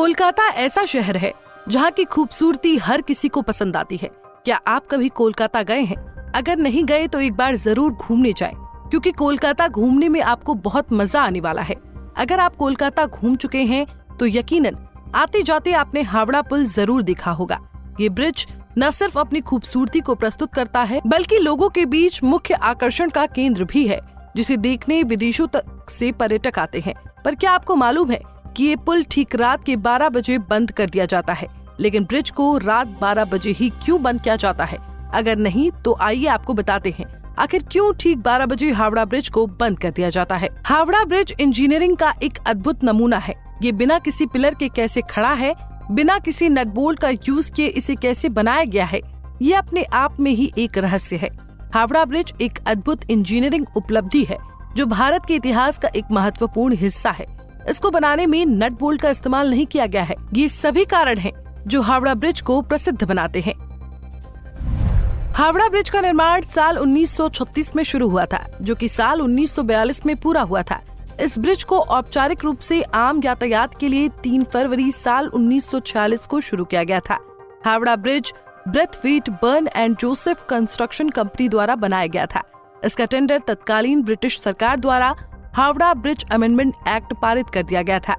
कोलकाता ऐसा शहर है जहाँ की खूबसूरती हर किसी को पसंद आती है। क्या आप कभी कोलकाता गए हैं? अगर नहीं गए तो एक बार जरूर घूमने जाएं, क्योंकि कोलकाता घूमने में आपको बहुत मजा आने वाला है। अगर आप कोलकाता घूम चुके हैं तो यकीनन आते जाते आपने हावड़ा पुल जरूर देखा होगा। ये ब्रिज न सिर्फ अपनी खूबसूरती को प्रस्तुत करता है, बल्कि लोगों के बीच मुख्य आकर्षण का केंद्र भी है, जिसे देखने विदेशों तक से पर्यटक आते हैं। पर क्या आपको मालूम है कि ये पुल ठीक रात के 12 बजे बंद कर दिया जाता है, लेकिन ब्रिज को रात 12 बजे ही क्यों बंद किया जाता है? अगर नहीं तो आइए आपको बताते हैं आखिर क्यों ठीक 12 बजे हावड़ा ब्रिज को बंद कर दिया जाता है। हावड़ा ब्रिज इंजीनियरिंग का एक अद्भुत नमूना है। ये बिना किसी पिलर के कैसे खड़ा है, बिना किसी नट बोल्ट का यूज किए इसे कैसे बनाया गया है, ये अपने आप में ही एक रहस्य है। हावड़ा ब्रिज एक अद्भुत इंजीनियरिंग उपलब्धि है जो भारत के इतिहास का एक महत्वपूर्ण हिस्सा है। इसको बनाने में नट बोल्ट का इस्तेमाल नहीं किया गया है। ये सभी कारण हैं जो हावड़ा ब्रिज को प्रसिद्ध बनाते हैं। हावड़ा ब्रिज का निर्माण साल 1936 में शुरू हुआ था, जो कि साल 1942 में पूरा हुआ था। इस ब्रिज को औपचारिक रूप से आम यातायात के लिए 3 फरवरी साल 1946 को शुरू किया गया था। Howrah bridge Braithwaite Burn and Joseph construction company द्वारा बनाया गया था। इसका टेंडर तत्कालीन ब्रिटिश सरकार द्वारा हावड़ा ब्रिज अमेंडमेंट एक्ट पारित कर दिया गया था।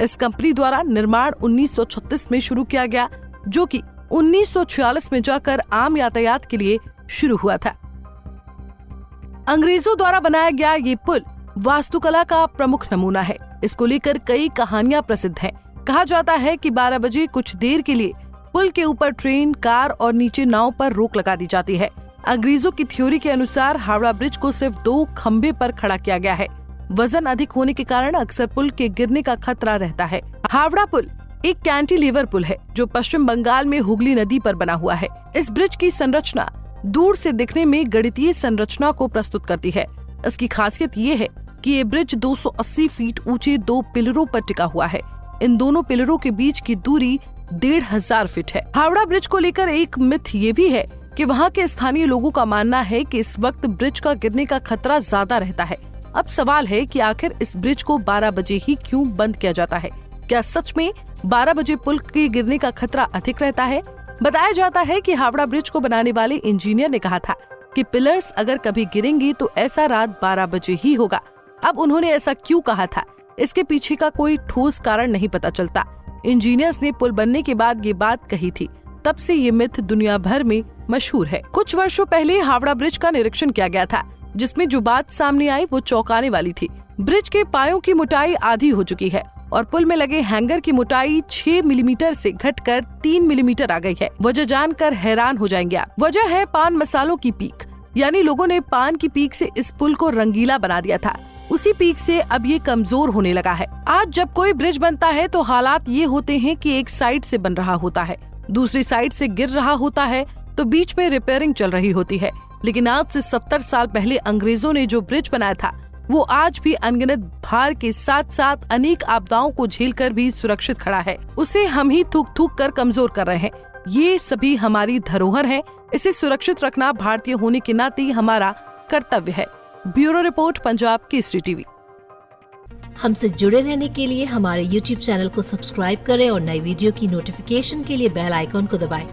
इस कंपनी द्वारा निर्माण 1936 में शुरू किया गया, जो कि 1946 में जाकर आम यातायात के लिए शुरू हुआ था। अंग्रेजों द्वारा बनाया गया ये पुल वास्तुकला का प्रमुख नमूना है। इसको लेकर कई कहानियां प्रसिद्ध हैं। कहा जाता है कि 12 बजे कुछ देर के लिए पुल के ऊपर ट्रेन, कार और नीचे नाव पर रोक लगा दी जाती है। अंग्रेजों की थ्योरी के अनुसार हावड़ा ब्रिज को सिर्फ 2 खंभे पर खड़ा किया गया है। वजन अधिक होने के कारण अक्सर पुल के गिरने का खतरा रहता है। हावड़ा पुल एक कैंटिलीवर पुल है जो पश्चिम बंगाल में हुगली नदी पर बना हुआ है। इस ब्रिज की संरचना दूर से दिखने में गणितीय संरचना को प्रस्तुत करती है। इसकी खासियत ये है कि ये ब्रिज 280 फीट ऊंचे 2 पिलरों पर टिका हुआ है। इन दोनों पिलरों के बीच की दूरी 1500 फीट है। हावड़ा ब्रिज को लेकर एक मिथ ये भी है कि वहाँ के स्थानीय लोगों का मानना है कि इस वक्त ब्रिज का गिरने का खतरा ज्यादा रहता है। अब सवाल है कि आखिर इस ब्रिज को 12 बजे ही क्यों बंद किया जाता है? क्या सच में 12 बजे पुल के गिरने का खतरा अधिक रहता है? बताया जाता है कि हावड़ा ब्रिज को बनाने वाले इंजीनियर ने कहा था कि पिलर्स अगर कभी गिरेंगे तो ऐसा रात 12 बजे ही होगा। अब उन्होंने ऐसा क्यों कहा था, इसके पीछे का कोई ठोस कारण नहीं पता चलता। इंजीनियर्स ने पुल बनने के बाद ये बात कही थी, तब से ये मिथ दुनिया भर में मशहूर है। कुछ वर्षों पहले हावड़ा ब्रिज का निरीक्षण किया गया था, जिसमें जो बात सामने आई वो चौंकाने वाली थी। ब्रिज के पायों की मोटाई आधी हो चुकी है और पुल में लगे हैंगर की मोटाई 6 मिलीमीटर से घटकर 3 मिलीमीटर आ गई है। वजह जानकर हैरान हो जाएंगे आप। वजह है पान मसालों की पीक, यानी लोगों ने पान की पीक से इस पुल को रंगीला बना दिया था। उसी पीक से अब ये कमजोर होने लगा है। आज जब कोई ब्रिज बनता है तो हालात ये होते हैं कि एक साइड से बन रहा होता है, दूसरी साइड से गिर रहा होता है, तो बीच में रिपेयरिंग चल रही होती है। लेकिन आज से 70 साल पहले अंग्रेजों ने जो ब्रिज बनाया था वो आज भी अनगिनत भार के साथ साथ अनेक आपदाओं को झेलकर भी सुरक्षित खड़ा है। उसे हम ही थूक थूक कर कमजोर कर रहे हैं। ये सभी हमारी धरोहर है। इसे सुरक्षित रखना भारतीय होने के नाते हमारा कर्तव्य है। Bureau report, Punjab Kesari TV. हमसे जुड़े रहने के लिए हमारे YouTube चैनल को सब्सक्राइब करें और नई वीडियो की नोटिफिकेशन के लिए बेल आइकॉन को दबाएं।